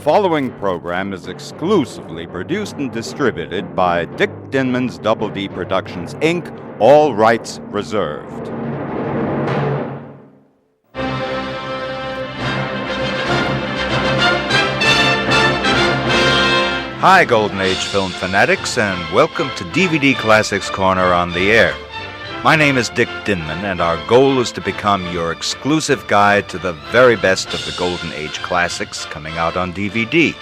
following program is exclusively produced and distributed by Dick Dinman's Double D Productions, Inc., all rights reserved. Hi, Golden Age film fanatics, and welcome to DVD Classics Corner on the Air. My name is Dick Dinman, and our goal is to become your exclusive guide to the very best of the Golden Age classics coming out on DVD.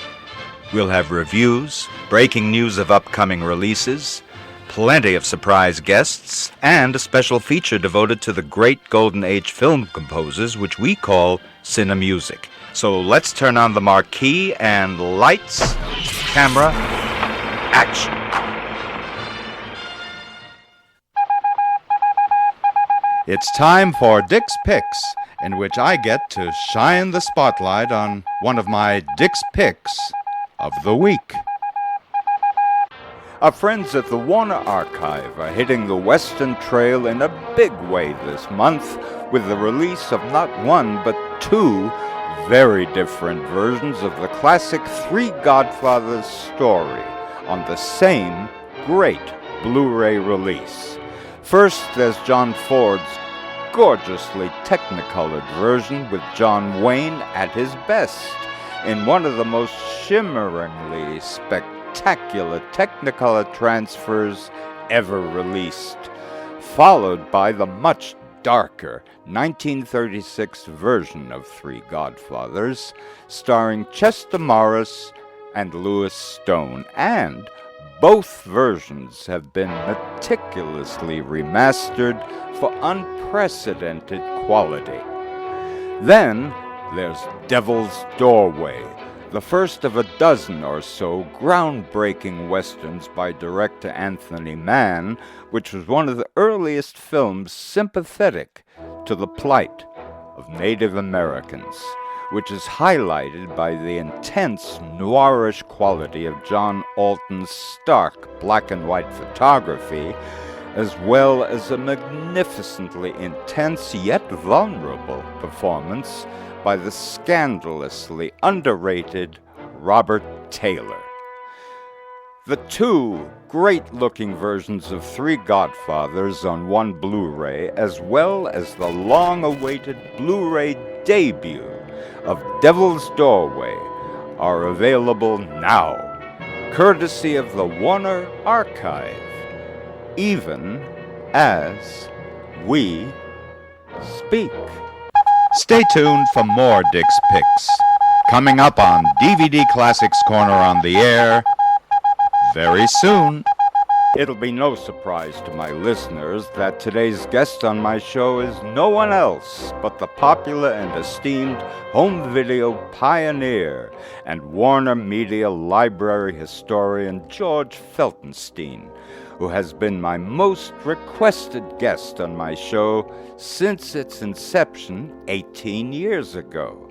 We'll have reviews, breaking news of upcoming releases, plenty of surprise guests, and a special feature devoted to the great Golden Age film composers, which we call Cinemusic. So let's turn on the marquee and lights, camera, action. It's time for Dick's Picks, in which I get to shine the spotlight on one of my Dick's Picks of the week. Our friends at the Warner Archive are hitting the Western Trail in a big way this month with the release of not one but two very different versions of the classic Three Godfathers story on the same great Blu-ray release. First, there's John Ford's gorgeously technicolored version with John Wayne at his best in one of the most shimmeringly spectacular Technicolor transfers ever released, followed by the much darker 1936 version of Three Godfathers, starring Chester Morris and Louis Stone, and both versions have been meticulously remastered for unprecedented quality. Then there's Devil's Doorway, the first of a dozen or so groundbreaking westerns by director Anthony Mann, which was one of the earliest films sympathetic to the plight of Native Americans, which is highlighted by the intense noirish quality of John Alton's stark black and white photography, as well as a magnificently intense yet vulnerable performance by the scandalously underrated Robert Taylor. The two great-looking versions of Three Godfathers on one Blu-ray, as well as the long-awaited Blu-ray debut of Devil's Doorway, are available now, courtesy of the Warner Archive, even as we speak. Stay tuned for more Dick's Picks, coming up on DVD Classics Corner on the Air very soon. It'll be no surprise to my listeners that today's guest on my show is no one else but the popular and esteemed home video pioneer and Warner Media Library historian George Feltenstein, who has been my most requested guest on my show since its inception 18 years ago.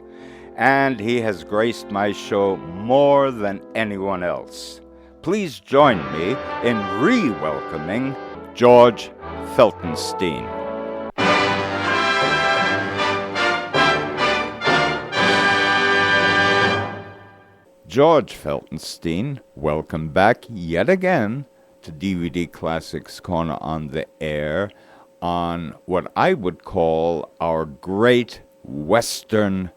And he has graced my show more than anyone else. Please join me in re-welcoming George Feltenstein. George Feltenstein, welcome back yet again to DVD Classics Corner on the Air on what I would call our great Western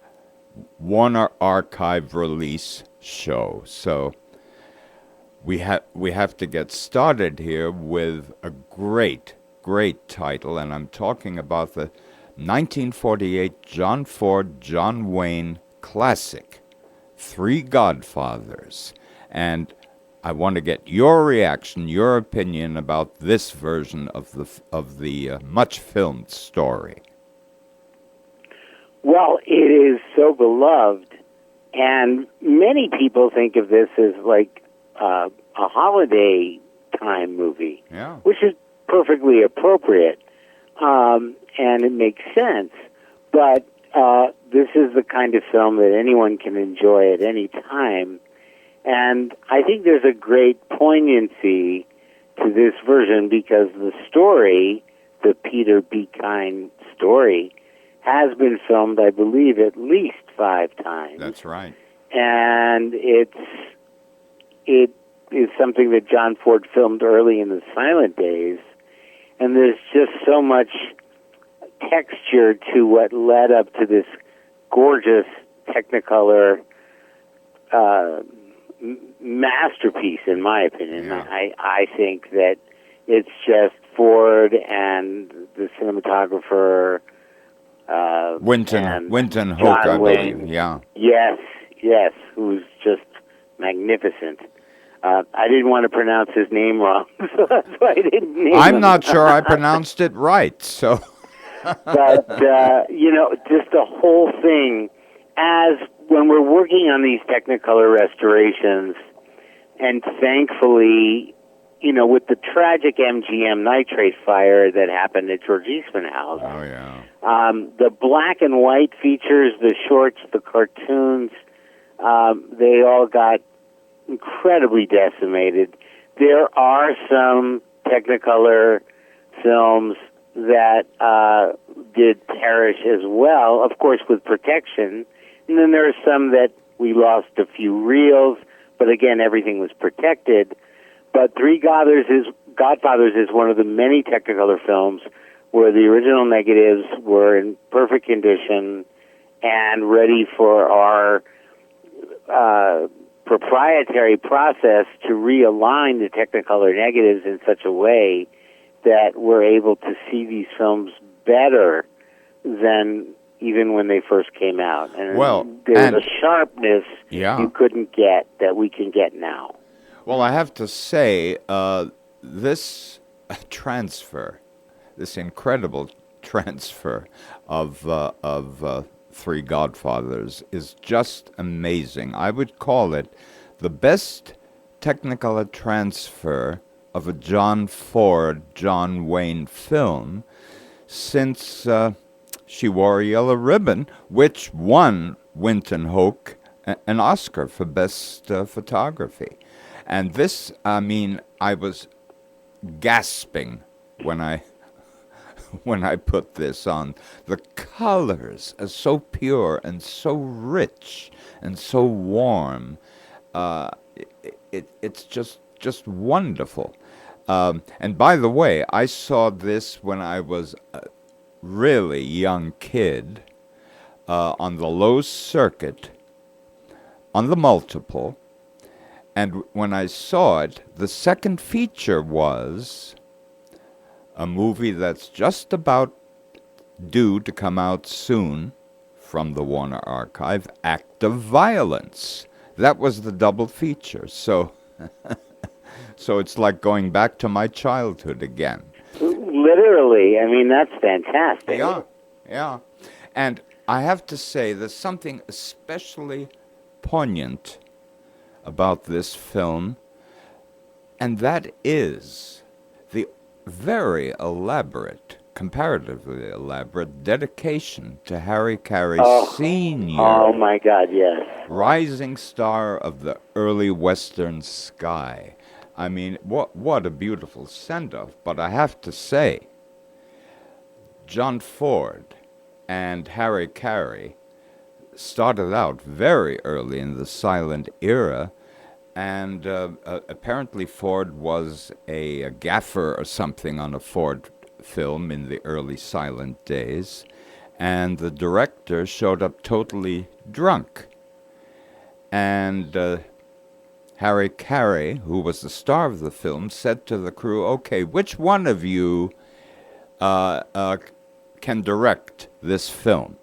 Warner Archive release show. So we have to get started here with a great title, and I'm talking about the 1948 John Ford, John Wayne classic, Three Godfathers. And I want to get your reaction, your opinion about this version of the much-filmed story. Well, it is so beloved, and many people think of this as like a holiday time movie, which is perfectly appropriate, and it makes sense. But this is the kind of film that anyone can enjoy at any time. And I think there's a great poignancy to this version because the story, the Peter Be Kind story, has been filmed, I believe, at least 5 times. That's right. and it is something that John Ford filmed early in the silent days, and there's just so much texture to what led up to this gorgeous Technicolor masterpiece, in my opinion. Yeah. I think that it's just Ford and the cinematographer Winton Hook, I believe. Yeah. Yes, who's just magnificent. I didn't want to pronounce his name wrong, so that's why I didn't name him. I'm not sure I pronounced it right, so... But, just the whole thing, as when we're working on these Technicolor restorations, and thankfully, with the tragic MGM nitrate fire that happened at George Eastman House, oh, yeah. The black and white features, the shorts, the cartoons, they all got incredibly decimated. There are some Technicolor films that did perish as well, of course with protection. And then there are some that we lost a few reels, but again, everything was protected. But Godfathers is one of the many Technicolor films where the original negatives were in perfect condition and ready for our proprietary process to realign the Technicolor negatives in such a way that we're able to see these films better than even when they first came out. And there's a sharpness you couldn't get that we can get now. Well, I have to say, this transfer, this incredible transfer of Three Godfathers is just amazing. I would call it the best Technicolor transfer of a John Ford, John Wayne film since She Wore a Yellow Ribbon, which won Winton Hook an Oscar for Best Photography. And this, I was gasping when I put this on. The colors are so pure and so rich and so warm. It's just wonderful. And by the way, I saw this when I was a really young kid on the Lowe's circuit on the multiple. And when I saw it, the second feature was a movie that's just about due to come out soon from the Warner Archive, Act of Violence. That was the double feature. So it's like going back to my childhood again. Literally. That's fantastic. Yeah. And I have to say, there's something especially poignant about this film, and that is the very elaborate, comparatively elaborate dedication to Harry Carey Sr. Oh, my God, yes. Rising star of the early Western sky. What a beautiful send-off. But I have to say, John Ford and Harry Carey started out very early in the silent era, and apparently Ford was a gaffer or something on a Ford film in the early silent days, and the director showed up totally drunk. And Harry Carey, who was the star of the film, said to the crew, "Okay, which one of you can direct this film?"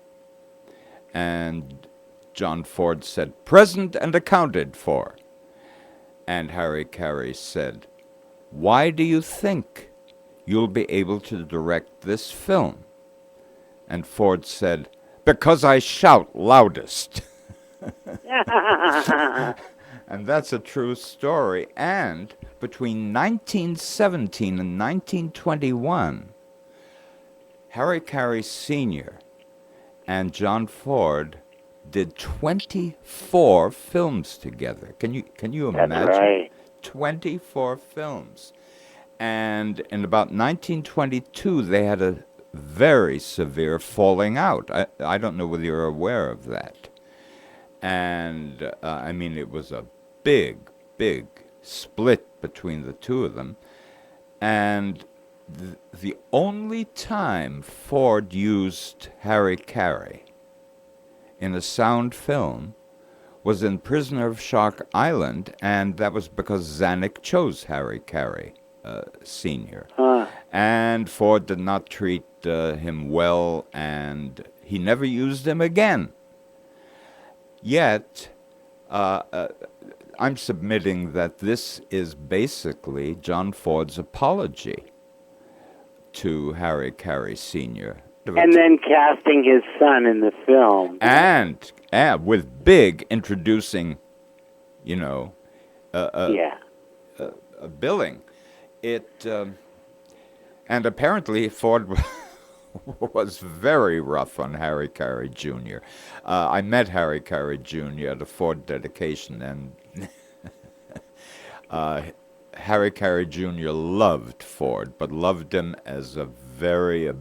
And John Ford said, "Present and accounted for." And Harry Carey said, "Why do you think you'll be able to direct this film?" And Ford said, "Because I shout loudest." And that's a true story. And between 1917 and 1921, Harry Carey Sr. and John Ford did 24 films together. Can you imagine? That's right. 24 films. And in about 1922, they had a very severe falling out. I don't know whether you're aware of that. And, I mean, it was a big, big split between the two of them. And the only time Ford used Harry Carey in a sound film was in Prisoner of Shark Island, and that was because Zanuck chose Harry Carey Sr. And Ford did not treat him well, and he never used him again. Yet, I'm submitting that this is basically John Ford's apology to Harry Carey Sr. And then casting his son in the film. And with big introducing, you know, billing. And apparently Ford was very rough on Harry Carey Jr. I met Harry Carey Jr. at a Ford dedication, and Harry Carey Jr. loved Ford, but loved him as a very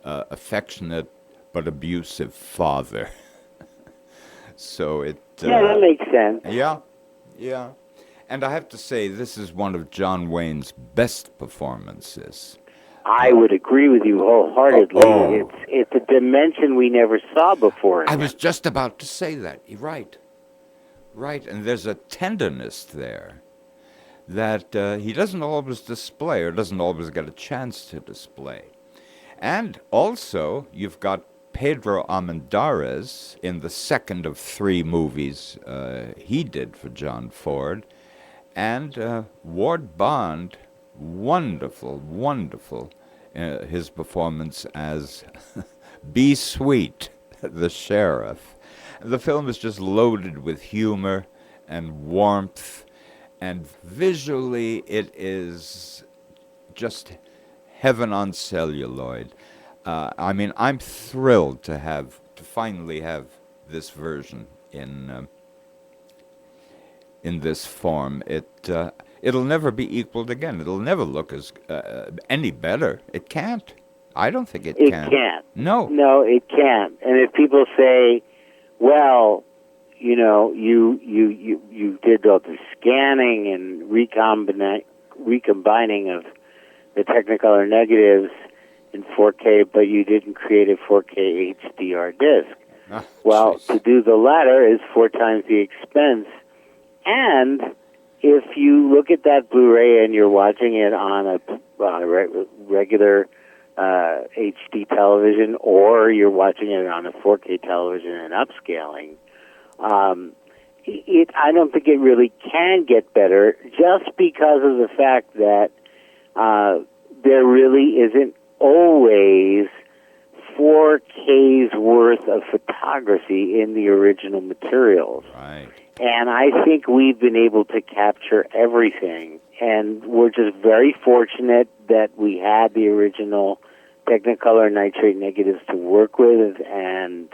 affectionate but abusive father. So it... that makes sense. Yeah. And I have to say, this is one of John Wayne's best performances. I would agree with you wholeheartedly. It's a dimension we never saw before. I was just about to say that. You're right. Right, and there's a tenderness there that he doesn't always display, or doesn't always get a chance to display. And also, you've got Pedro Armendariz in the second of 3 movies he did for John Ford, and Ward Bond, wonderful, his performance as B. Sweet, the sheriff. The film is just loaded with humor and warmth, and visually it is just heaven on celluloid. I mean, I'm thrilled to finally have this version in this form. It'll never be equaled again. It'll never look as any better. It can't. I don't think it can. It can't. No, it can't. And if people say, well, you know, you did all the scanning and recombining of the Technicolor negatives in 4K, but you didn't create a 4K HDR disc. Well, to do the latter is 4 times the expense. And if you look at that Blu-ray and you're watching it on a regular HD television, or you're watching it on a 4K television and upscaling, I don't think it really can get better, just because of the fact that there really isn't always 4K's worth of photography in the original materials. Right. And I think we've been able to capture everything. And we're just very fortunate that we had the original Technicolor nitrate negatives to work with, and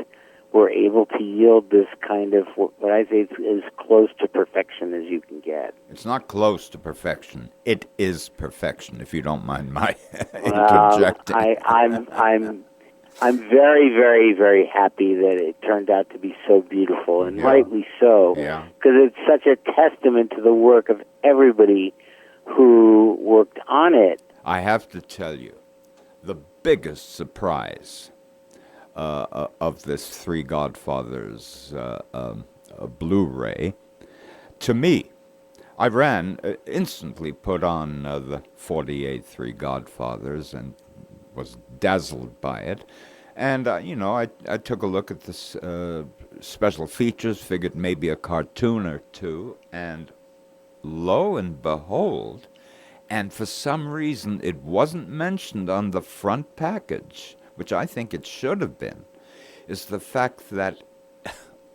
we're able to yield this kind of, what I say is as close to perfection as you can get. It's not close to perfection. It is perfection, if you don't mind my interjecting. I'm very, very, very happy that it turned out to be so beautiful, and rightly so, because it's such a testament to the work of everybody who worked on it. I have to tell you, the biggest surprise of this Three Godfathers Blu-ray, to me, I instantly put on the 48 Three Godfathers and was dazzled by it. And, I took a look at the special features, figured maybe a cartoon or two, and lo and behold, and for some reason it wasn't mentioned on the front package, which I think it should have been, is the fact that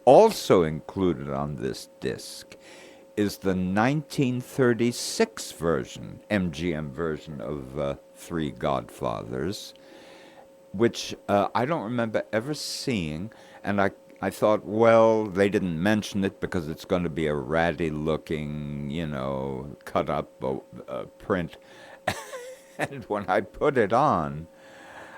also included on this disc is the 1936 version, MGM version of Three Godfathers, which I don't remember ever seeing, and I thought, well, they didn't mention it because it's going to be a ratty-looking, cut-up print. And when I put it on,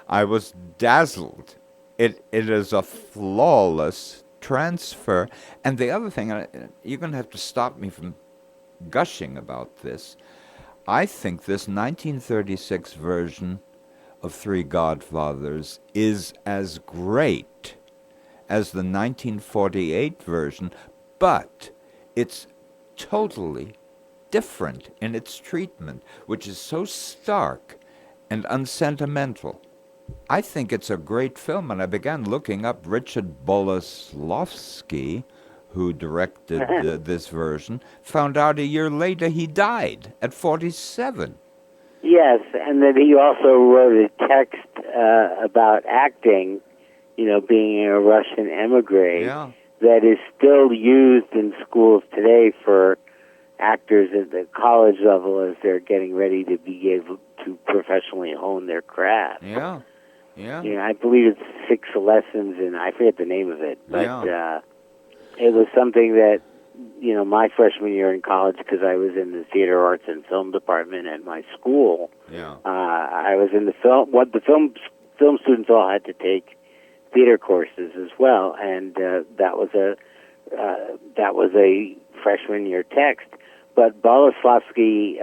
I was dazzled. It is a flawless transfer. And the other thing, you're going to have to stop me from gushing about this, I think this 1936 version of Three Godfathers is as great as the 1948 version, but it's totally different in its treatment, which is so stark and unsentimental. I think it's a great film, and I began looking up Richard Boleslavsky, who directed this version, found out a year later he died at 47. Yes, and that he also wrote a text about acting, being a Russian emigre, that is still used in schools today for actors at the college level as they're getting ready to be able to professionally hone their craft. Yeah. I believe it's 6 lessons, and I forget the name of it, but it was something that, my freshman year in college, because I was in the theater arts and film department at my school. I was in the film. What the film students all had to take theater courses as well, and that was a freshman year text. But Boleslavsky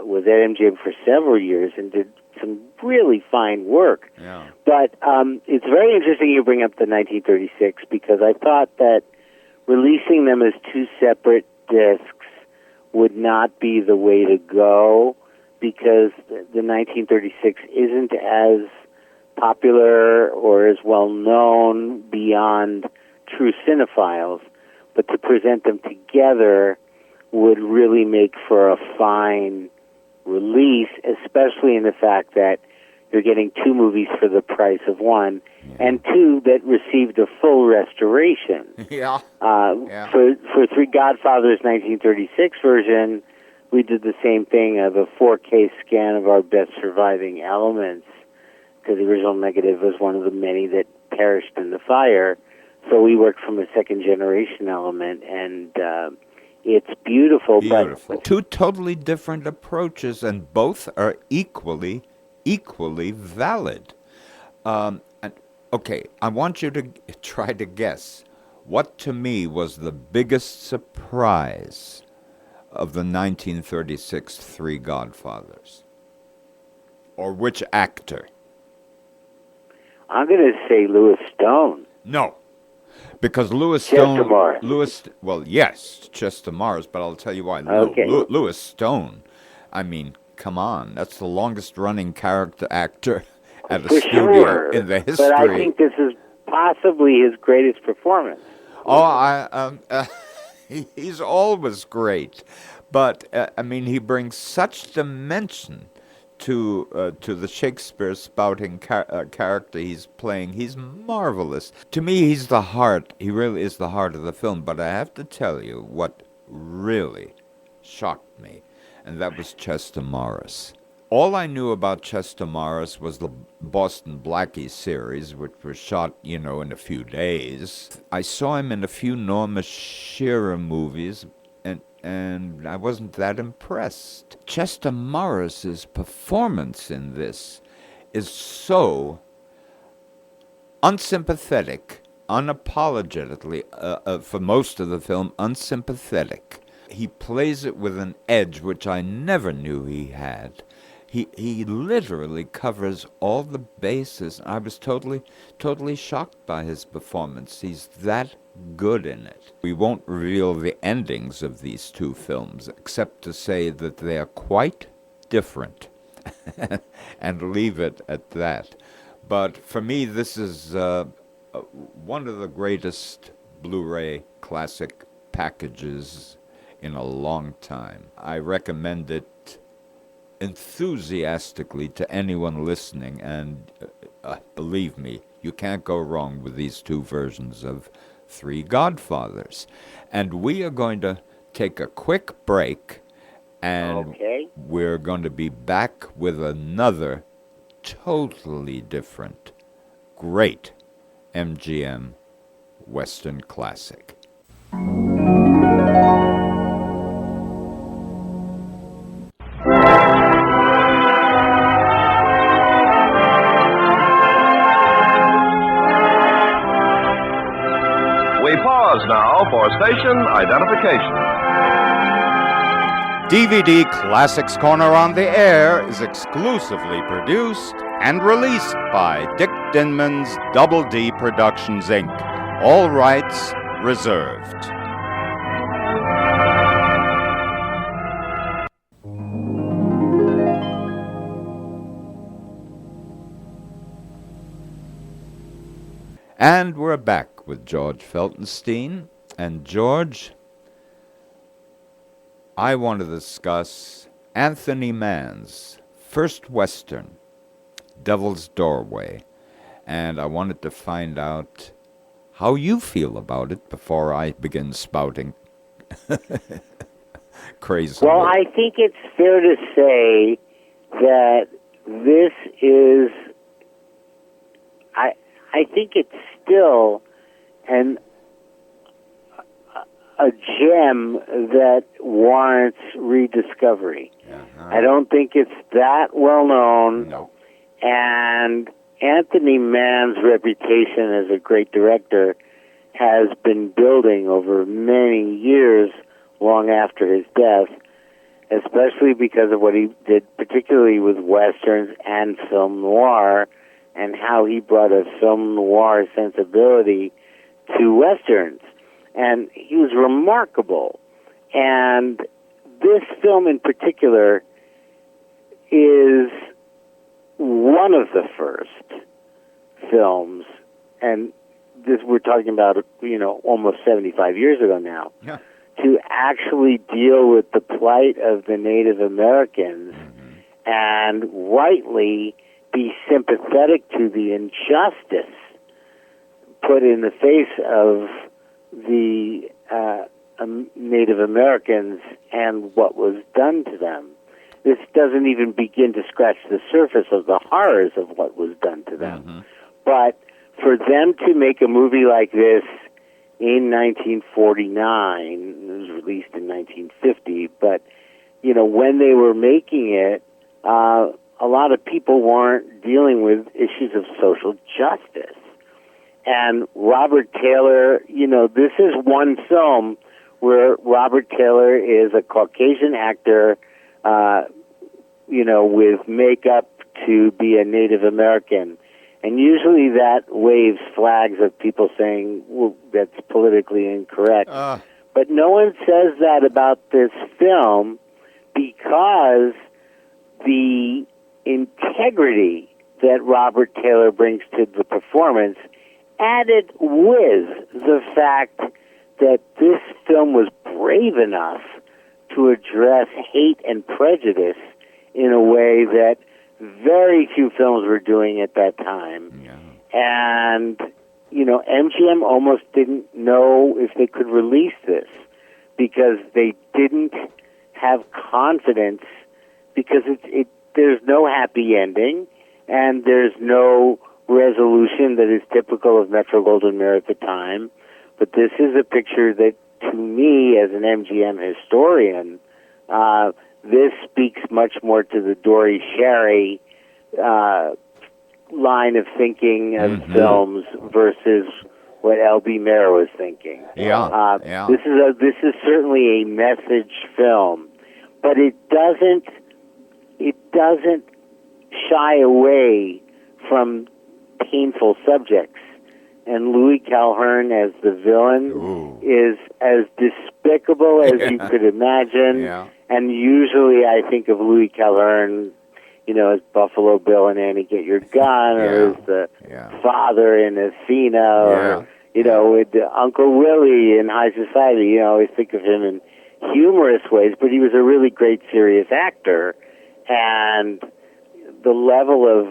was at MGM for several years and did some really fine work. But it's very interesting you bring up the 1936, because I thought that releasing them as 2 separate discs would not be the way to go, because the 1936 isn't as popular or as well known beyond true cinephiles, but to present them together would really make for a fine release, especially in the fact that you're getting 2 movies for the price of one, and 2 that received a full restoration. For Three Godfathers 1936 version, we did the same thing of a 4K scan of our best surviving elements, because the original negative was one of the many that perished in the fire. So we worked from a second-generation element, and it's beautiful. But 2 totally different approaches, and both are equally valid. Okay, I want you to try to guess what to me was the biggest surprise of the 1936 Three Godfathers, or which actor? I'm going to say Louis Stone. No, because Louis Chester Stone. Yes, Chester Morris, but I'll tell you why. Okay. Louis Stone. I mean, come on, that's the longest-running character actor at a studio in the history. But I think this is possibly his greatest performance. He's always great, but he brings such dimension to the Shakespeare spouting character he's playing. He's marvelous. To me, he's the heart. He really is the heart of the film. But I have to tell you what really shocked me, and that was Chester Morris. All I knew about Chester Morris was the Boston Blackie series, which was shot, in a few days. I saw him in a few Norma Shearer movies, and I wasn't that impressed. Chester Morris's performance in this is so unsympathetic, unapologetically, for most of the film, unsympathetic. He plays it with an edge which I never knew he had. He literally covers all the bases. I was totally shocked by his performance. He's that good in it. We won't reveal the endings of these 2 films, except to say that they are quite different, and leave it at that. But for me, this is one of the greatest Blu-ray classic packages in a long time. I recommend it enthusiastically to anyone listening, and believe me, you can't go wrong with these 2 versions of Three Godfathers. And we are going to take a quick break, and we're going to be back with another totally different, great MGM Western classic. We pause for station identification. DVD Classics Corner on the Air is exclusively produced and released by Dick Dinman's Double D Productions, Inc. All rights reserved. And we're back with George Feltenstein. And George, I want to discuss Anthony Mann's first Western, Devil's Doorway. And I wanted to find out how you feel about it before I begin spouting crazily. Well, I think it's fair to say that this is, I think it's still a gem that warrants rediscovery. I don't think it's that well known. No. And Anthony Mann's reputation as a great director has been building over many years, long after his death, especially because of what he did, particularly with Westerns and film noir, and how he brought a film noir sensibility to Westerns. And he was remarkable. And this film in particular is one of the first films, and this we're talking about, almost 75 years ago now, to actually deal with the plight of the Native Americans and rightly be sympathetic to the injustice put in the face of the Native Americans and what was done to them. This doesn't even begin to scratch the surface of the horrors of what was done to them. But for them to make a movie like this in 1949, it was released in 1950, but, when they were making it, a lot of people weren't dealing with issues of social justice. And Robert Taylor, this is one film where Robert Taylor is a Caucasian actor, with makeup to be a Native American. And usually that waves flags of people saying, well, that's politically incorrect. But no one says that about this film because the integrity that Robert Taylor brings to the performance, added with the fact that this film was brave enough to address hate and prejudice in a way that very few films were doing at that time. And, MGM almost didn't know if they could release this because they didn't have confidence, because there's no happy ending and there's no resolution that is typical of Metro-Goldwyn-Mayer at the time. But this is a picture that, to me, as an MGM historian, this speaks much more to the Dory Sherry line of thinking of films versus what L.B. Mayer was thinking. This is certainly a message film, but it doesn't shy away from painful subjects. And Louis Calhern as the villain is as despicable as you could imagine. And usually I think of Louis Calhern, as Buffalo Bill and Annie Get Your Gun, or as the father in Athena, or, with Uncle Willie in High Society. I always think of him in humorous ways, but he was a really great serious actor. And the level of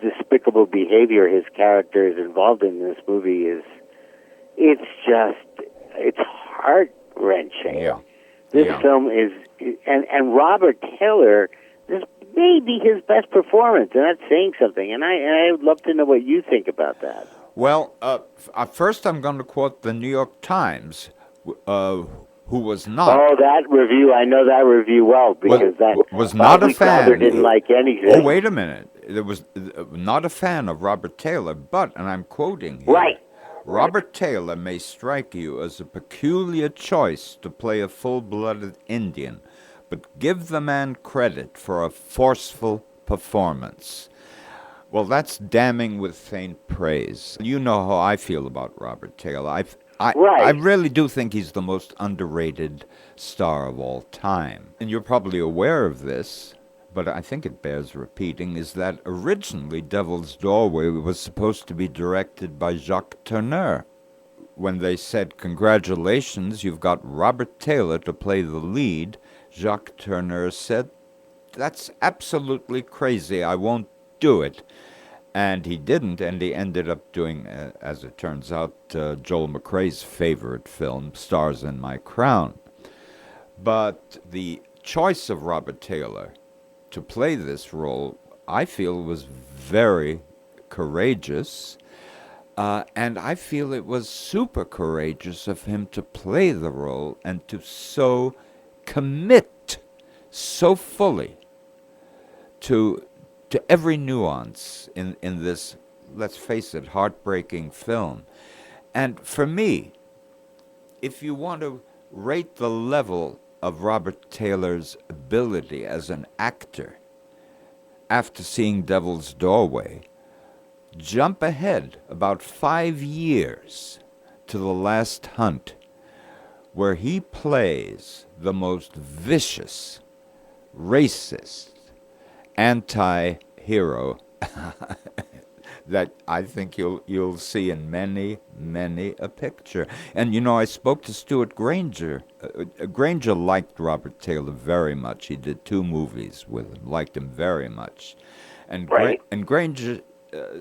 despicable behavior his character is involved in this movie it's heart-wrenching. This film is, and Robert Taylor, this may be his best performance, and that's saying something, and I would love to know what you think about that. Well, first I'm going to quote the New York Times, who was not. Oh, that review, I know that review well, because was not a fan. Didn't like anything. Oh, wait a minute. There was not a fan of Robert Taylor, but, and I'm quoting here, Robert Taylor may strike you as a peculiar choice to play a full-blooded Indian, but give the man credit for a forceful performance. Well, that's damning with faint praise. You know how I feel about Robert Taylor. I really do think he's the most underrated star of all time. And you're probably aware of this, but I think it bears repeating, is that originally Devil's Doorway was supposed to be directed by Jacques Tourneur. When they said, congratulations, you've got Robert Taylor to play the lead, Jacques Tourneur said, that's absolutely crazy, I won't do it. And he didn't, and he ended up doing, as it turns out, Joel McRae's favorite film, Stars in My Crown. But the choice of Robert Taylor to play this role, I feel, was very courageous, and I feel it was super courageous of him to play the role and to so commit so fully to every nuance in this, let's face it, heartbreaking film. And for me, if you want to rate the level of Robert Taylor's ability as an actor after seeing Devil's Doorway, jump ahead about 5 years to The Last Hunt, where he plays the most vicious, racist, anti-hero that I think you'll see in many, many a picture. And, you know, I spoke to Stuart Granger. Granger liked Robert Taylor very much. He did 2 movies with him, liked him very much. And, and Granger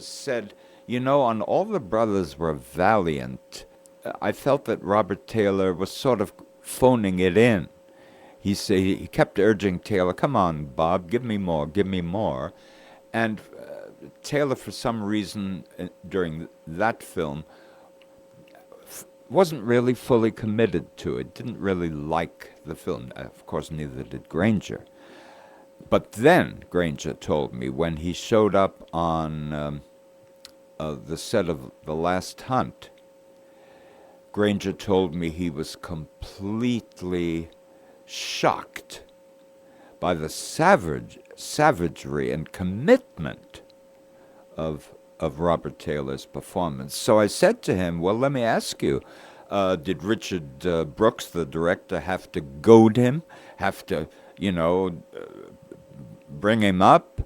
said, you know, on All the Brothers Were Valiant, I felt that Robert Taylor was sort of phoning it in. He kept urging Taylor, come on, Bob, give me more, give me more. And Taylor, for some reason, during that film, wasn't really fully committed to it, didn't really like the film. Of course, neither did Granger. But then, Granger told me, when he showed up on the set of The Last Hunt, Granger told me he was completely shocked by the savagery and commitment of Robert Taylor's performance. So I said to him, well, let me ask you, did Richard Brooks, the director, have to goad him, have to, bring him up?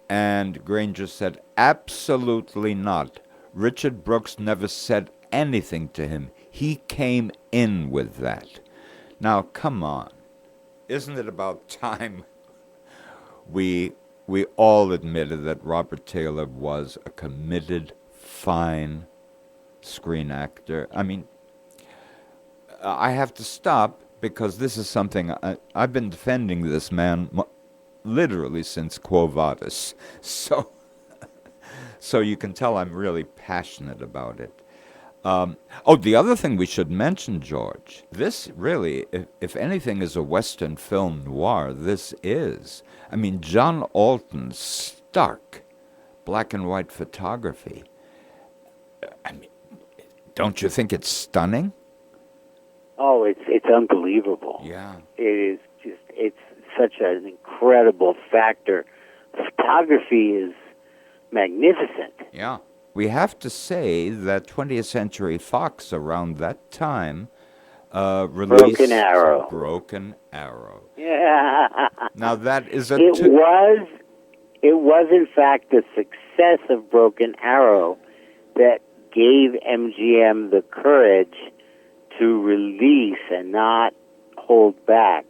And Granger said, absolutely not. Richard Brooks never said anything to him. He came in with that. Now, come on. Isn't it about time we all admitted that Robert Taylor was a committed, fine screen actor? I mean, I have to stop because this is something I've been defending this man literally since Quo Vadis. So you can tell I'm really passionate about it. The other thing we should mention, George, this really, if anything is a Western film noir, this is. I mean, John Alton's stark black and white photography. I mean, don't you think it's stunning? Oh, it's unbelievable. Yeah. It is just, it's such an incredible factor. The photography is magnificent. Yeah. We have to say that 20th Century Fox around that time released Broken Arrow. Yeah. Now that is It was in fact the success of Broken Arrow that gave MGM the courage to release and not hold back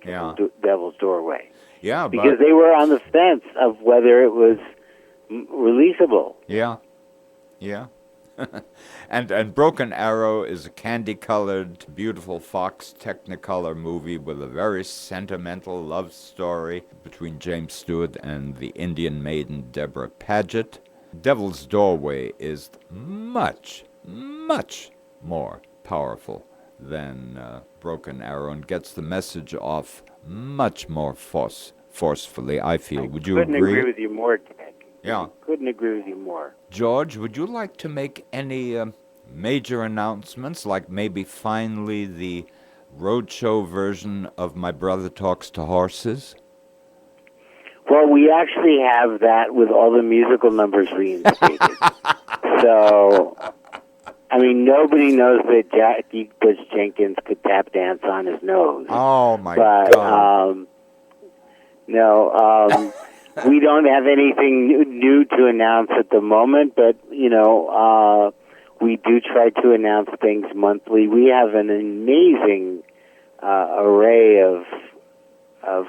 Devil's Doorway. Yeah, because they were on the fence of whether it was releasable. Yeah. Yeah. and Broken Arrow is a candy-colored, beautiful Fox Technicolor movie with a very sentimental love story between James Stewart and the Indian maiden Deborah Paget. Devil's Doorway is much, much more powerful than Broken Arrow and gets the message off much more forcefully, I feel. Would you agree? I couldn't agree with you more, Ted. Yeah. Couldn't agree with you more. George, would you like to make any major announcements, like maybe finally the roadshow version of My Brother Talks to Horses? Well, we actually have that with all the musical numbers reinstated. So, I mean, nobody knows that Jackie Bush Jenkins could tap dance on his nose. Oh, my God. No, we don't have anything new to announce at the moment, but, we do try to announce things monthly. We have an amazing array of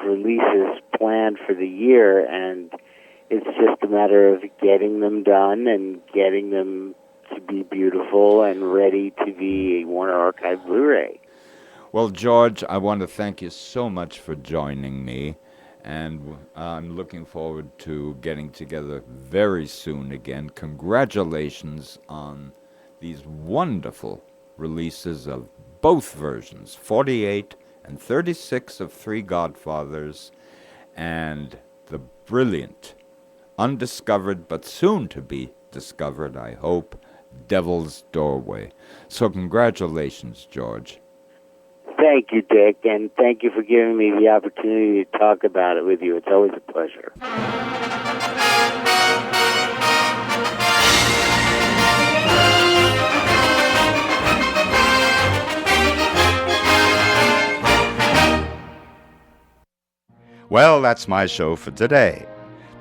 releases planned for the year, and it's just a matter of getting them done and getting them to be beautiful and ready to be a Warner Archive Blu-ray. Well, George, I want to thank you so much for joining me, and I'm looking forward to getting together very soon again. Congratulations on these wonderful releases of both versions, 48 and 36 of Three Godfathers, and the brilliant, undiscovered but soon to be discovered, I hope, Devil's Doorway. So congratulations, George. Thank you, Dick, and thank you for giving me the opportunity to talk about it with you. It's always a pleasure. Well, that's my show for today.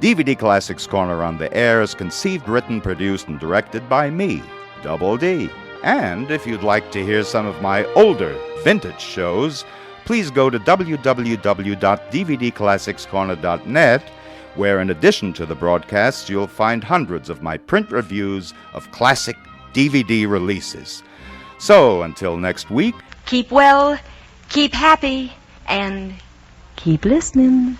DVD Classics Corner on the Air is conceived, written, produced, and directed by me, Double D. And if you'd like to hear some of my older, vintage shows, please go to www.dvdclassicscorner.net, where in addition to the broadcasts, you'll find hundreds of my print reviews of classic DVD releases. So, until next week, keep well, keep happy, and keep listening.